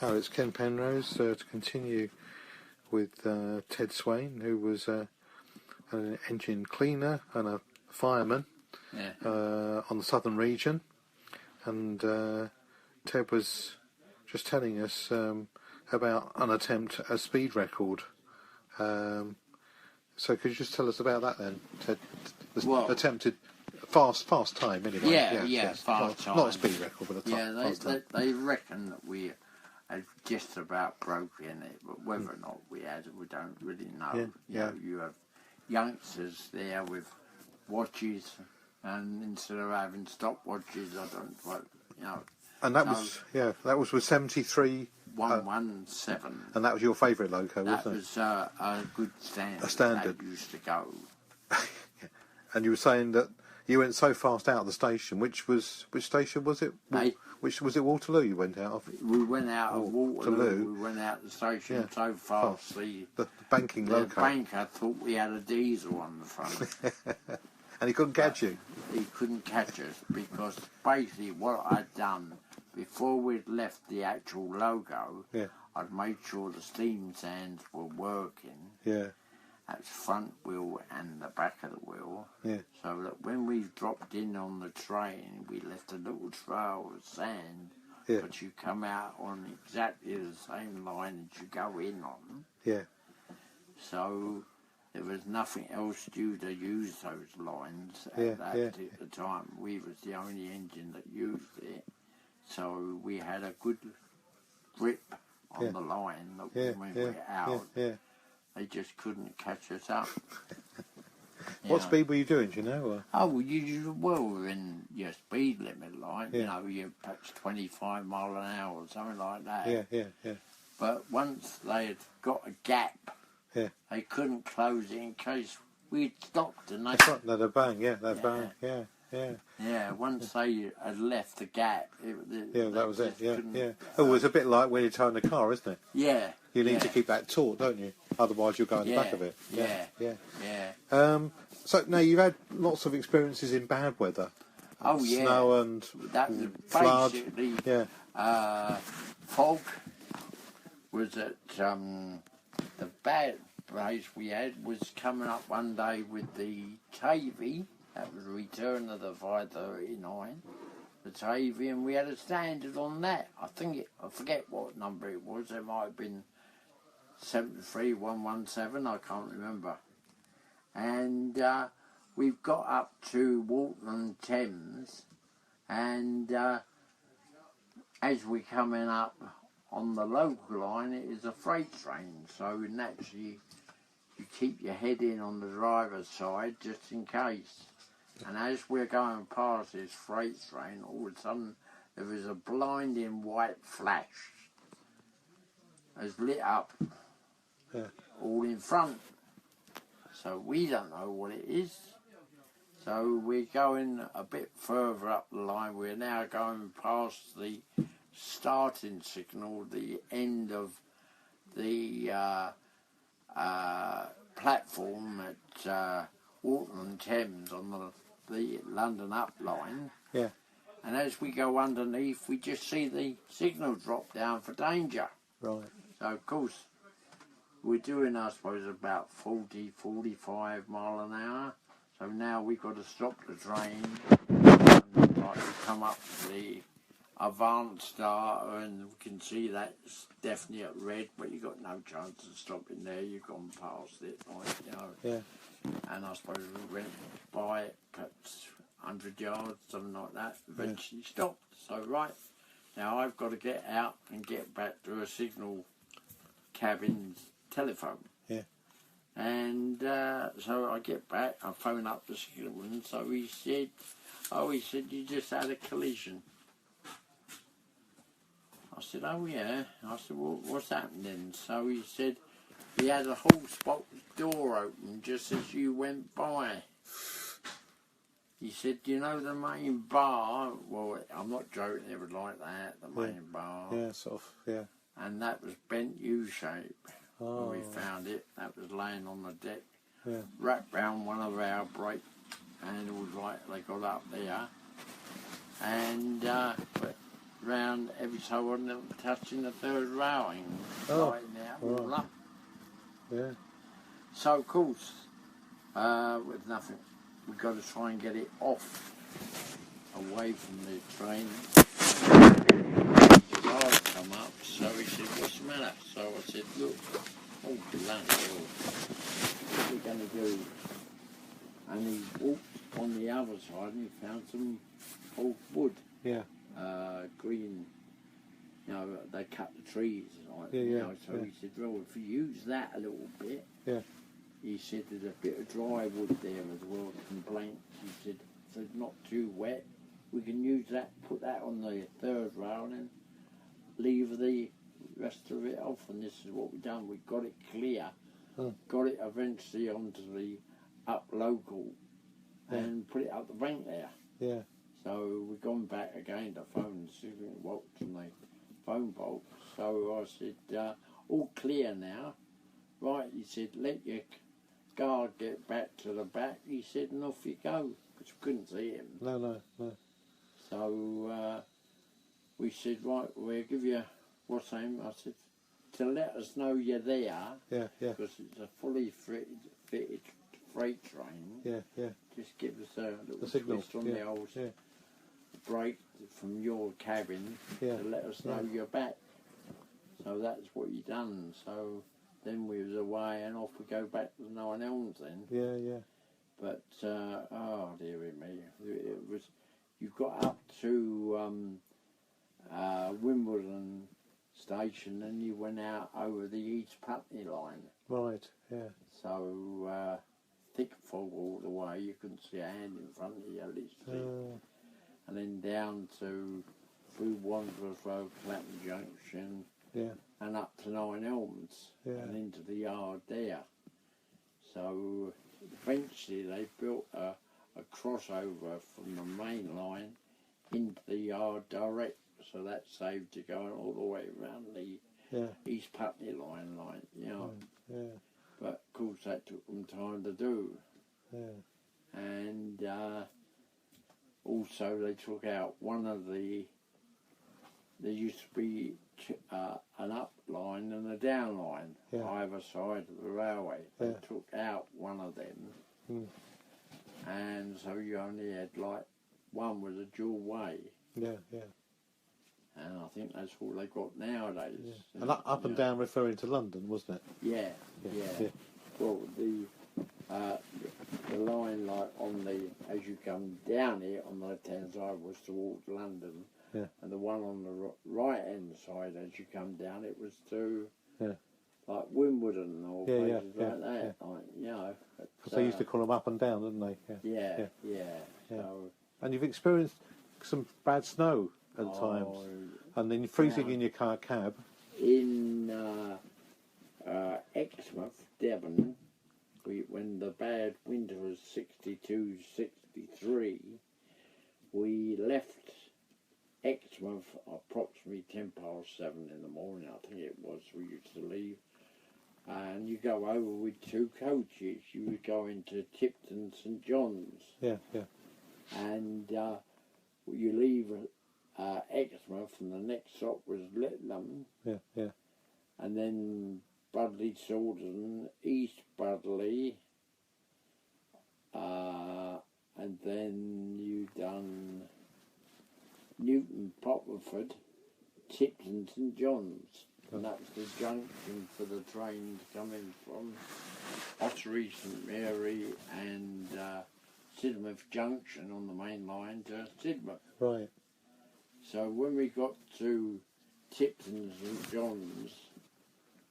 Hello, it's Ken Penrose to continue with Ted Swain, who was an engine cleaner and a fireman on the southern region. And Ted was just telling us about an attempt at a speed record. So could you just tell us about that then, Ted? Attempted fast time anyway. Fast time. Not a speed record, but fast time. They reckon that we had just about broken it, but whether or not we had, we don't really know. You know, you have youngsters there with watches, and instead of having stopwatches, And that was with 73 117. And that was your favourite Loco, wasn't it? That was a good standard. A standard. That used to go. And you were saying that you went so fast out of the station. Which station was it? Which was it? Waterloo you went out of? We went out of Waterloo. We went out of the station so fast. The banking Loco. The banker thought we had a diesel on the front. And he couldn't catch you? He couldn't catch us because basically what I'd done before we'd left the actual Loco, I'd made sure the steam sands were working. Yeah. That's front wheel and the back of the wheel. Yeah. So that when we dropped in on the train, we left a little trail of sand, but you come out on exactly the same line as you go in on. Yeah. So there was nothing else due to use those lines at that particular time. We was the only engine that used it. So we had a good grip on the line that when we were out. They just couldn't catch us up. What speed were you doing, do you know? You were in your speed limit line. You know, you perhaps 25 mile an hour or something like that. Yeah. But once they had got a gap, they couldn't close it in case we'd stopped. And They'd bang, bang, Yeah, once they had left the gap, that was it. Yeah. Oh, it was a bit like when you're towing a car, isn't it? Yeah. You need to keep that taut, don't you? Otherwise, you'll go in the back of it. Yeah. So now you've had lots of experiences in bad weather. Snow and flood. Basically, fog was at the bad place we had was coming up one day with the Tavy. That was return of the 539. The Tavy, and we had a standard on that. I forget what number it was. It might have been 73117. I can't remember. And we've got up to Walton Thames, and as we're coming up on the local line, it is a freight train. So naturally, you keep your head in on the driver's side just in case. And as we're going past this freight train, all of a sudden there was a blinding white flash as lit up all in front. So we don't know what it is. So we're going a bit further up the line. We're now going past the starting signal, the end of the platform at Walton Thames on the London Up line. Yeah. And as we go underneath, we just see the signal drop down for danger. Right. So, of course, we're doing, I suppose, about 40, 45 mile an hour. So now we've got to stop the train. And, we come up to the Avant Star, and we can see that's definitely at red, but you've got no chance of stopping there. You've gone past it, Yeah. And I suppose we went by it, perhaps 100 yards, something like that. Eventually stopped. So, now I've got to get out and get back to a signal cabin's telephone. Yeah. And so I get back, I phone up the signalman, so he said, you just had a collision. I said, oh yeah. I said, well, what's happening? So he said, he had a horse box door open just as you went by. He said, you know the main bar? Well, I'm not joking, it was like that, the main bar. Yeah, sort of, yeah. And that was bent U-shape. Oh. When we found it, that was laying on the deck. Yeah. Wrapped round one of our brake handles, they got up there. And but round every so often touching the third railing, Oh, right now, all up. Yeah. So of course, with nothing, we've got to try and get it off, away from the train. The guard come up, so he said, "What's the matter?" So I said, "Look, oh bloody hell, what are we going to do?" And he walked on the other side and he found some old wood. Yeah. Green, you know, they cut the trees, like, Yeah, you yeah, know, so yeah. he said, "Well, if you use that a little bit," Yeah. he said, "there's a bit of dry wood there as well, some blanks," he said, "so it's not too wet, we can use that, put that on the third rail and leave the rest of it off," and this is what we've done. We got it clear, got it eventually onto the up local, and put it up the bank there. Yeah. So we've gone back again to phone, see if we can watch from the phone box. So I said, "All clear now." "Right," he said, "let your guard get back to the back," he said, "and off you go," because we couldn't see him. No. So we said, "Right, we'll give you what's name." I said, "to let us know you're there," Yeah. because it's a fully fitted freight train. Yeah. Just give us a little signal. twist on Yeah, the old yeah. brake from your cabin Yeah. to let us know you're back. So that's what you done. So then we was away and off we go back to no one else then. Yeah. But oh dearie me, it was. You got up to Wimbledon station and you went out over the East Putney line. Right. Yeah. So thick fog all the way. You couldn't see a hand in front of you, literally. And then down to through Wandsworth Road, Clapham Junction, and up to Nine Elms, and into the yard there. So eventually they built a crossover from the main line into the yard direct, so that saved you going all the way around the East Putney line, you know. But of course that took them time to do. And also they took out one of the, there used to be an up line and a down line either side of the railway. They took out one of them, and so you only had like, one was a dual way. And I think that's all they got nowadays. And up and down referring to London, wasn't it? Yeah. Well, the line like on the, as you come down here on the left hand side was towards London, and the one on the right hand side as you come down, it was to like Wimbledon or places like that. Like, you know, Because they used to call them up and down, didn't they? Yeah. So, and you've experienced some bad snow at times, and then freezing in your car cab. In Exmouth, Devon, when the bad winter was 62, 63, we left Exmouth approximately 7:10 in the morning, I think it was, we used to leave. And you go over with two coaches. You would go into Tipton, St John's. And you leave Exmouth, and the next stop was Littleham. And then Budley Salden, East Budley, and then you done Newton, Popperford, Tipton, St John's. And that was the junction for the trains coming from Ottery, St Mary and Sidmouth Junction on the main line to Sidmouth. Right. So when we got to Tipton, St John's,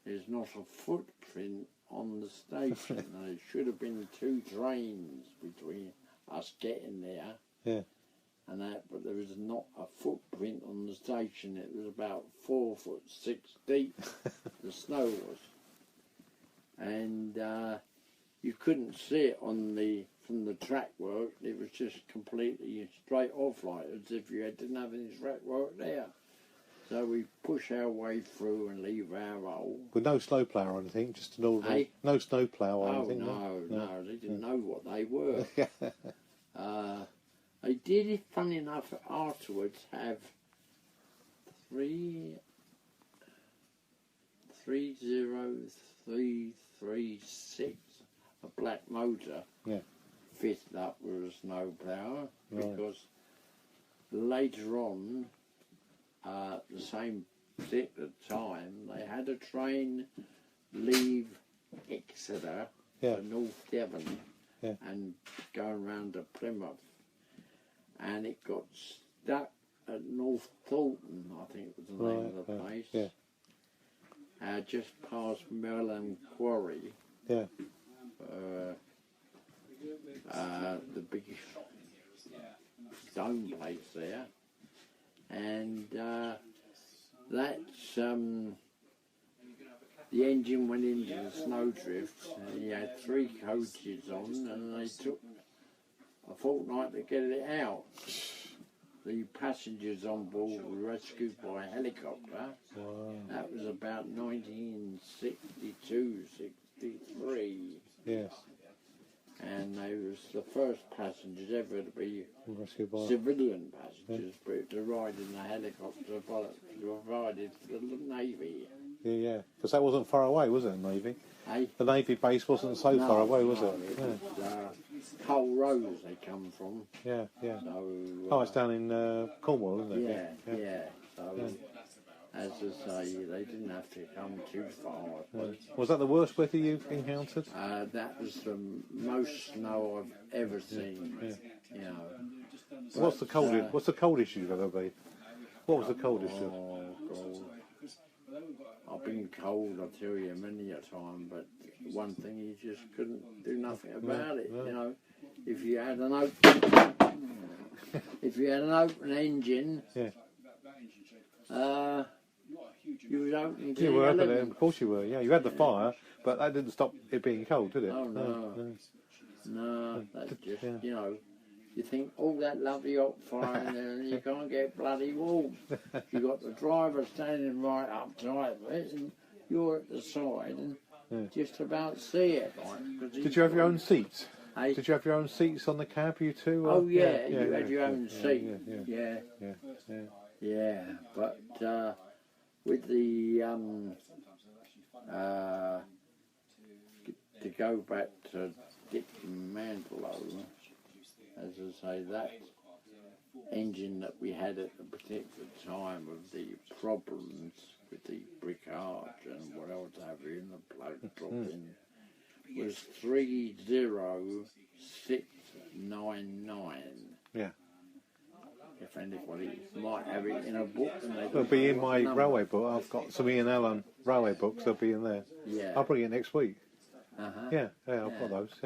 there's not a footprint on the station. And there should have been two trains between us getting there. And that, but there was not a footprint on the station. It was about 4'6" deep. The snow was, and you couldn't see it on from the track work. It was just completely straight off, like as if you didn't have any track work there. So we push our way through and leave our role. With no snowplow or anything, just an ordinary. No snowplow or anything. No, they didn't know what they were. They did, funny enough, afterwards have 30336, a black motor, fitted up with a snowplower, because later on, the same particular time, they had a train leave Exeter for North Devon and going round to Plymouth, and it got stuck at North Thornton, I think was the name of the place, just past Merlin Quarry, the big stone place there, and that's the engine went into the snowdrift, and he had 3 coaches on, and they took a fortnight to get it out. The passengers on board were rescued by a helicopter. Wow. That was about 1962, 63. Yes. And they was the first passengers ever to be rescued by civilian passengers, but to ride in the helicopter provided for the Navy. Yeah, because that wasn't far away, was it, the Navy? The Navy base wasn't so far away, was it? It was, Hull Rose they come from. Yeah. So, it's down in Cornwall, isn't it? Yeah. So, as I say, they didn't have to come too far. Was that the worst weather you've encountered? That was the most snow I've ever seen. You know. What's the coldest you've ever been? What was the coldest? Oh, God. I've been cold, I tell you, many a time, but one thing you just couldn't do nothing about it. You know, if you had an open engine, you was open to you were open, of course you were. Yeah, you had the fire, but that didn't stop it being cold, did it? Oh no, that's just you know. You think, that lovely hot fire in there, and you can't get bloody warm. You got the driver standing right up tight of it, and you're at the side, and just about see it. Like, did you have your own seats? Did you have your own seats on the cab, you two? Oh yeah, you had your own seat. Yeah. But with the to go back to Dick Mantlo. As I say, that engine that we had at the particular time of the problems with the brick arch and what else have you in the plug dropping was 30699. Yeah. If anybody might have it in a book. It'll be in my railway book. I've got some Ian Allen railway books. They'll be in there. Yeah. I'll bring it next week. Yeah, I've got those.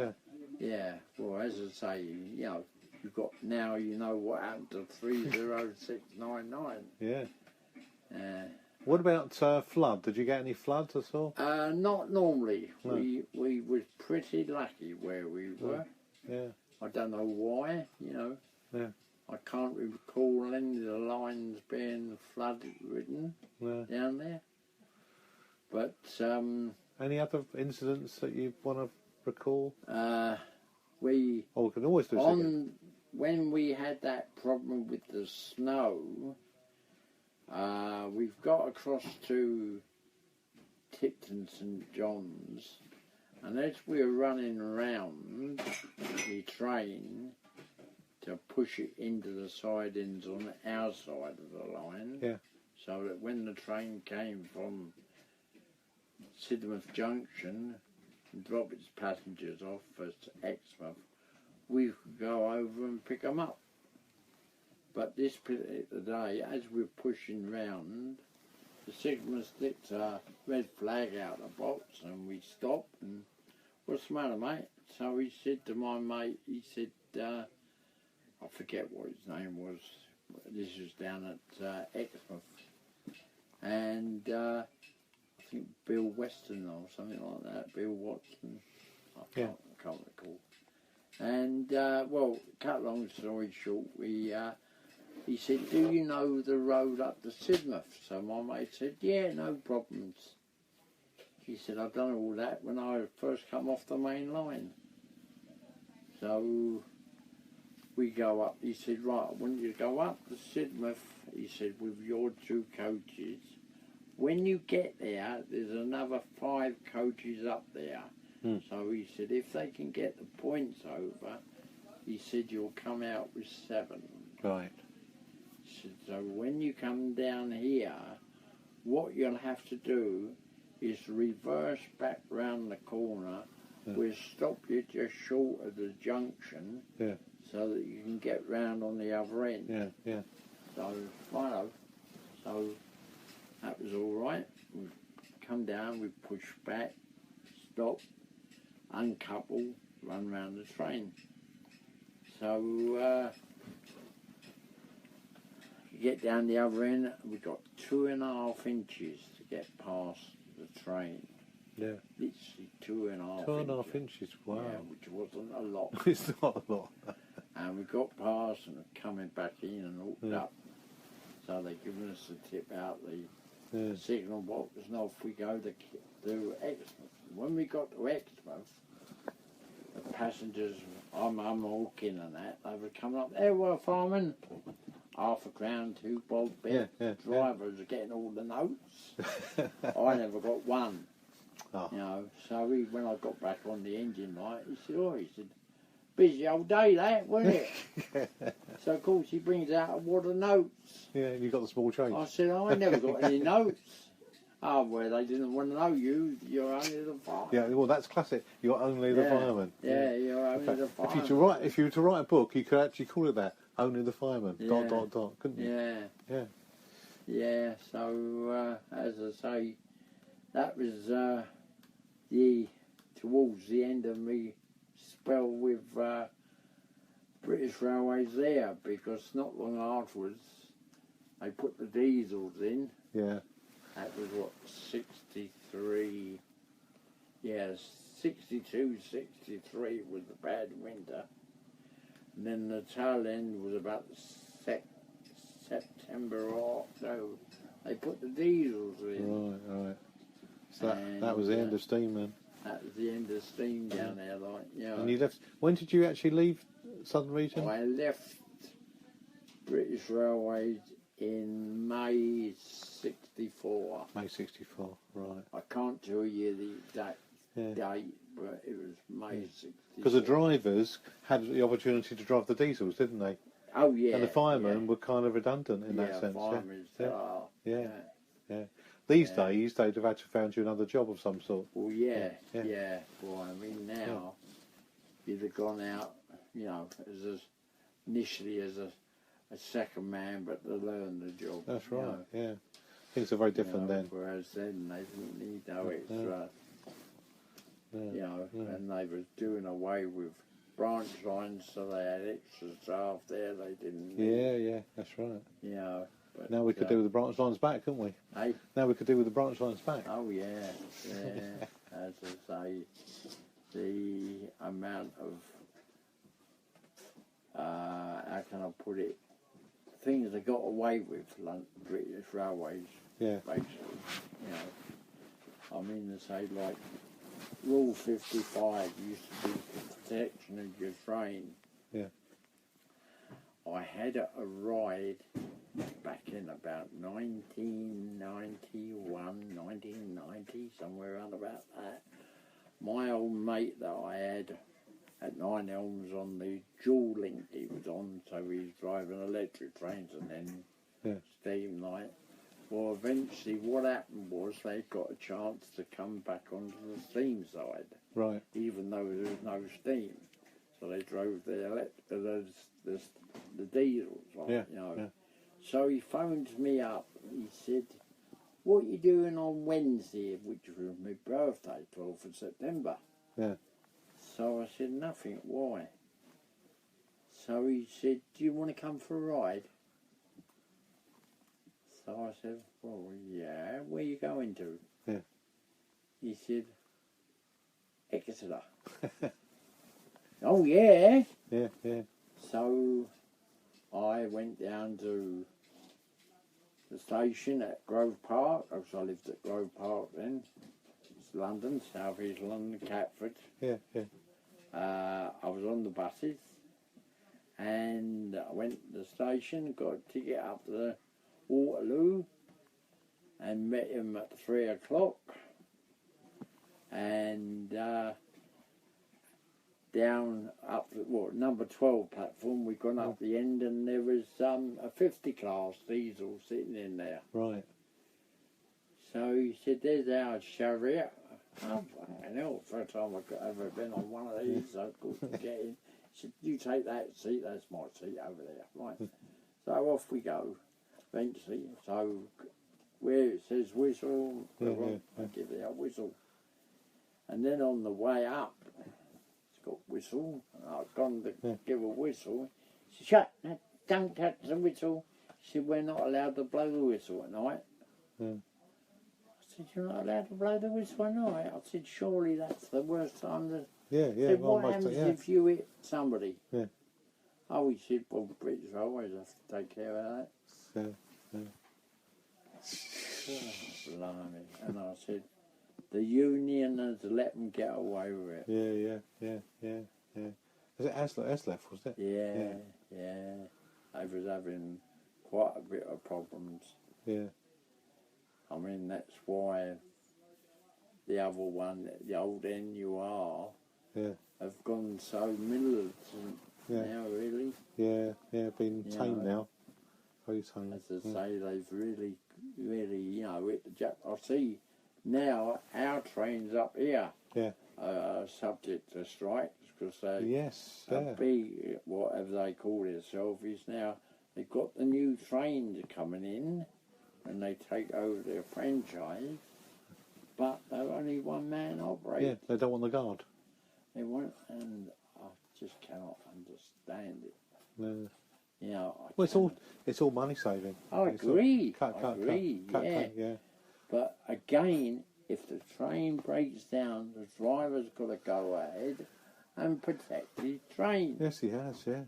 Yeah, well, as I say, you know, you've got now, you know what happened to 30699. Yeah. What about flood? Did you get any floods at all? Not normally. No. We was pretty lucky where we were. Yeah. I don't know why, you know. Yeah. I can't recall any of the lines being flood-ridden down there. But any other incidents that you want to recall? We can always do on when we had that problem with the snow. We've got across to Tipton St John's, and as we were running around the train to push it into the sidings on our side of the line, so that when the train came from Sidmouth Junction and drop its passengers off at Exmouth, we could go over and pick them up. But this particular day, as we're pushing round, the signal sticks a red flag out the box, and we stopped and, what's the matter, mate? So he said to my mate, he said, I forget what his name was, this was down at Exmouth, and I think Bill Weston or something like that, Bill Watson, I can't recall. And, well, cut long story short, he said, do you know the road up to Sidmouth? So my mate said, yeah, no problems. He said, I've done all that when I first come off the main line. So we go up, he said, right, I want you to go up to Sidmouth he said, with your 2 coaches, when you get there, there's another 5 coaches up there. So he said, if they can get the points over, he said, you'll come out with 7. Right. He said, so when you come down here, what you'll have to do is reverse back round the corner. We'll stop you just short of the junction so that you can get round on the other end. Yeah. So, righto. So that was all right. We come down, we push back, stop, uncouple, run round the train. So you get down the other end, we got 2.5 inches to get past the train. Yeah. Literally 2.5 2.5 inches, wow. Yeah, which wasn't a lot. It's not a lot. And we got past and coming back in and hooked up. So they given us the tip out the signal box, and off we go to Exmouth. When we got to Exmouth, the passengers, I'm hooking and that, they were coming up, there were firemen, £1/crown, 2 bob bit. Drivers are getting all the notes. I never got one. Oh. You know, so when I got back on the engine light, he said, busy old day that, wasn't it? So of course he brings out a wad of notes. Yeah, and you got the small change. I said, I never got any notes. Oh, well, they didn't want to know you. You're only the fireman. Yeah, well, that's classic. You're only the fireman. Yeah, you're only the fireman. If you were to write a book, you could actually call it that. Only the fireman. ... Couldn't you? Yeah. So as I say, that was towards the end of me spell with British Railways there, because not long afterwards they put the diesels in. Yeah. That was what, 63, 62, 63 was the bad winter. And then the tail end was about September or October. They put the diesels in. Right. So that was the end of steam then. That was the end of steam down there, like, you know. And you left, when did you actually leave Southern Region? I left British Railways in May 64. May 64, right. I can't tell you the exact date, but it was May 64. Because the drivers had the opportunity to drive the diesels, didn't they? Oh, yeah. And the firemen were kind of redundant in that sense. Firemen are. Yeah. These days, they'd have had to found you another job of some sort. Well, yeah. Well, I mean, now, you'd have gone out, you know, initially as a second man, but to learn the job. That's right, Things are very different then. Whereas then they didn't need no extra, you know, and they was doing away with branch lines, so they had extra staff there they didn't need. Yeah, that's right. You know. But, now we could do with the branch lines back, couldn't we? Hey? Now we could do with the branch lines back. Oh, yeah. As I say, the amount of, how can I put it, things they got away with, like British Railways, basically, you know. I mean to say, like, Rule 55 used to be for protection of your train. Yeah. I had a ride back in about 1991, 1990, somewhere around about that. My old mate that I had at Nine Elms on the dual link he was on, so he was driving electric trains and then steam light. Well, eventually what happened was they got a chance to come back onto the steam side. Right. Even though there was no steam. So they drove the diesels, like, you know. So he phoned me up. He said, what are you doing on Wednesday, which was my birthday, 12th of September? Yeah. So I said, nothing. Why? So he said, do you want to come for a ride? So I said, well, yeah. Where are you going to? Yeah. He said, Exeter. Oh, yeah. Yeah. So I went down to the station at Grove Park, because I lived at Grove Park then. It's London, South East London, Catford. Yeah. I was on the buses, and I went to the station, got a ticket up to Waterloo and met him at 3 o'clock. And down up at number 12 platform, we've gone up the end, and there was a 50 class diesel sitting in there. Right. So he said, "There's our chariot." Oh, fucking hell, first time I've ever been on one of these, so good to get in. He said, "You take that seat, that's my seat over there." Right. So off we go, eventually. So where it says whistle, I give it a whistle. And then on the way up, it's got whistle. I've gone to give a whistle. She said, "Shut, don't touch the whistle." She said, "We're not allowed to blow the whistle at night." I said, "You're not allowed to blow the whistle at night?" I said, "Surely that's the worst time to..." Said, "What happens if you hit somebody?" Oh, he said, "Well, British Railways have to take care of that." Oh, blimey. And I said, "The union has let them get away with it." Yeah. Was it Aslef, was it? Yeah. They was having quite a bit of problems. Yeah. I mean, that's why the other one, the old NUR, have gone so militant now, really. Yeah, been tamed now. Very tamed. As I say, they've really, hit the jack. I see now our trains up here are subject to strikes because they, whatever they call themselves, is now they've got the new trains coming in and they take over their franchise, but they're only one man operated. Yeah, they don't want the guard. They won't, and I just cannot understand it. No. You know, it's all money saving. I agree. Cut, yeah. But again, if the train breaks down, the driver's got to go ahead and protect his train. Yes, he has. Yeah.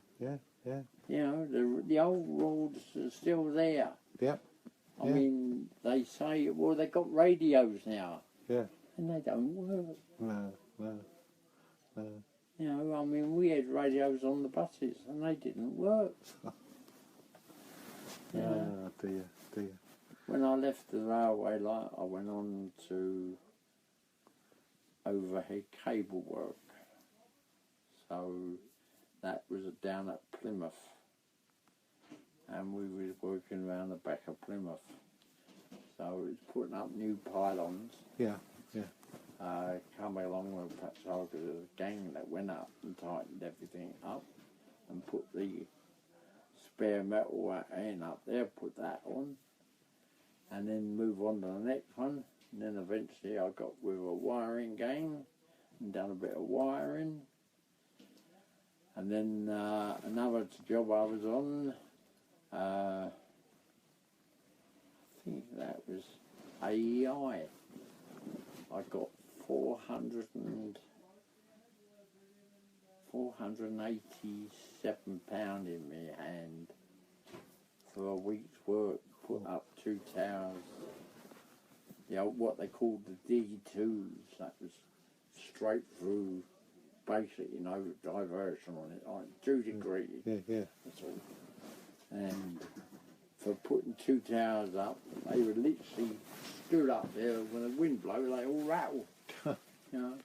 You know, the old rules are still there. Yep. I mean, they say, well, they've got radios now. Yeah. And they don't work. No. You know, I mean, we had radios on the buses and they didn't work. Dear. When I left the railway line, I went on to overhead cable work. So that was down at Plymouth. And we was working around the back of Plymouth. So it was putting up new pylons. Yeah. Coming along with patrol, because there was a gang that went up and tightened everything up and put the spare metal end up there, put that on, and then move on to the next one. And then eventually I got with a wiring gang and done a bit of wiring. And then another job I was on, I think that was AEI. I got £487 in my hand for a week's work. Put up 2 towers. What they called the D2s. That was straight through, basically no diversion on it, like 2 degrees. Yeah. That's all. And for putting 2 towers up, they were literally stood up there. When the wind blew, they all rattled. You know.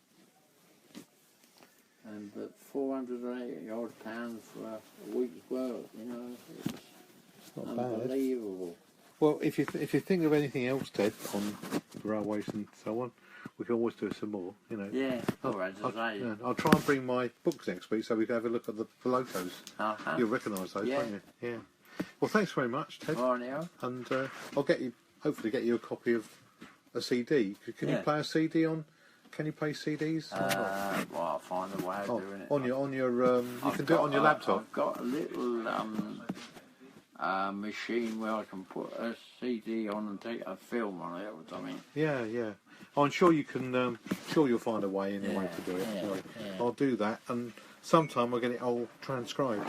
And but £480 for a week's work, you know, it's not unbelievable. Bad. Well, if you think of anything else, Ted, on railways and so on, we can always do some more, you know. Yeah, I'll try and bring my books next week so we can have a look at the Locos. You'll recognise those, won't you? Yeah. Well, thanks very much, Ted. And I'll hopefully get you a copy of a CD. Can you play a CD on? Can you play CDs? Well, I'll find a way of doing it. On your you can do it on your laptop. I've got a little machine where I can put a CD on and take a film on it or something. Yeah. I'm sure you can. Sure, you'll find a way anyway to do it. I'll do that, and sometime I'll get it all transcribed.